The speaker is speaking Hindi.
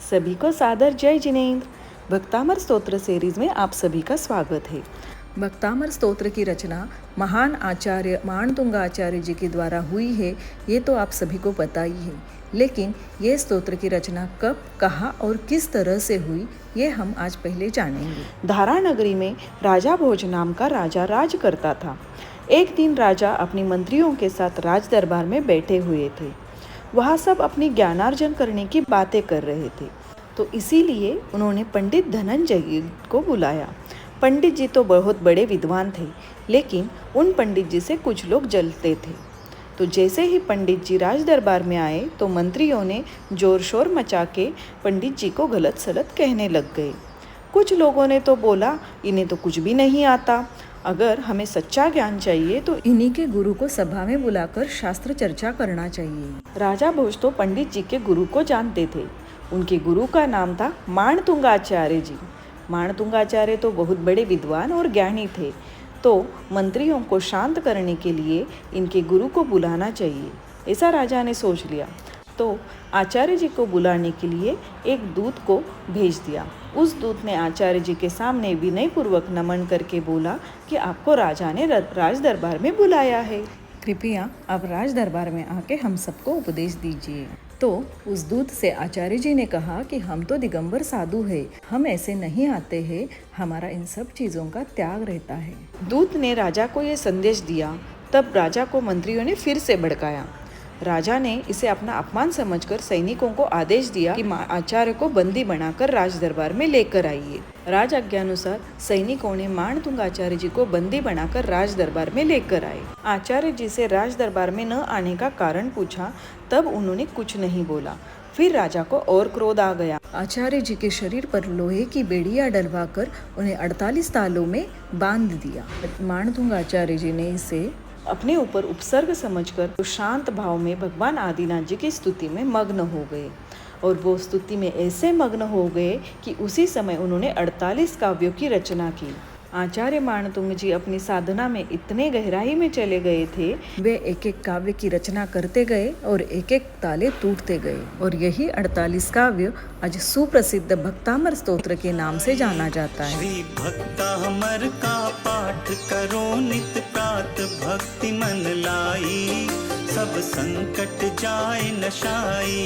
सभी को सादर जय जिनेंद्र। भक्तामर स्तोत्र सीरीज में आप सभी का स्वागत है। भक्तामर स्तोत्र की रचना महान आचार्य माणतुंगाचार्य जी के द्वारा हुई है, ये तो आप सभी को पता ही है। लेकिन ये स्तोत्र की रचना कब, कहाँ और किस तरह से हुई, ये हम आज पहले जानेंगे। धारा नगरी में राजा भोज नाम का राजा राज करता था। एक दिन राजा अपनी मंत्रियों के साथ राज दरबार में बैठे हुए थे। वहाँ सब अपनी ज्ञानार्जन करने की बातें कर रहे थे, तो इसीलिए उन्होंने पंडित धनंजय को बुलाया। पंडित जी तो बहुत बड़े विद्वान थे, लेकिन उन पंडित जी से कुछ लोग जलते थे। तो जैसे ही पंडित जी राज दरबार में आए तो मंत्रियों ने जोर शोर मचा के पंडित जी को गलत सलत कहने लग गए। कुछ लोगों ने तो बोला, इन्हें तो कुछ भी नहीं आता, अगर हमें सच्चा ज्ञान चाहिए तो इन्हीं के गुरु को सभा में बुलाकर शास्त्र चर्चा करना चाहिए। राजा भोज तो पंडित जी के गुरु को जानते थे। उनके गुरु का नाम था माणतुंगाचार्य जी। माणतुंगाचार्य तो बहुत बड़े विद्वान और ज्ञानी थे, तो मंत्रियों को शांत करने के लिए इनके गुरु को बुलाना चाहिए, ऐसा राजा ने सोच लिया। तो आचार्य जी को बुलाने के लिए एक दूत को भेज दिया। उस दूत ने आचार्य जी के सामने विनयपूर्वक नमन करके बोला कि आपको राजा ने राज दरबार में बुलाया है, कृपया आप राज दरबार में आके हम सबको उपदेश दीजिए। तो उस दूत से आचार्य जी ने कहा कि हम तो दिगंबर साधु हैं, हम ऐसे नहीं आते हैं, हमारा इन सब चीज़ों का त्याग रहता है। दूत ने राजा को ये संदेश दिया, तब राजा को मंत्रियों ने फिर से भड़काया। राजा ने इसे अपना अपमान समझकर सैनिकों को आदेश दिया कि आचार्य को बंदी बनाकर राज दरबार में लेकर आइए। राज आज्ञानुसार सैनिकों ने माणतुंगाचार्य जी को बंदी बनाकर राज दरबार में लेकर आए। आचार्य जी से राज दरबार में न आने का कारण पूछा, तब उन्होंने कुछ नहीं बोला। फिर राजा को और क्रोध आ गया। आचार्य जी के शरीर पर लोहे की बेड़ियां डलवाकर उन्हें 48 तालों में बांध दिया। माणतुंगाचार्य जी ने इसे अपने ऊपर उपसर्ग समझकर तो शांत भाव में भगवान आदिनाथ जी की स्तुति में मग्न हो गए, और वो स्तुति में ऐसे मग्न हो गए कि उसी समय उन्होंने 48 काव्यों की रचना की। आचार्य माणतुंग जी अपनी साधना में इतने गहराई में चले गए थे, वे एक एक काव्य की रचना करते गए और एक एक ताले टूटते गए, और यही 48 काव्य आज सुप्रसिद्ध भक्तामर स्तोत्र के नाम से जाना जाता है। श्री भक्तामर का पाठ करो नित प्रात, भक्ति मन लाई, सब संकट जाए नशाई।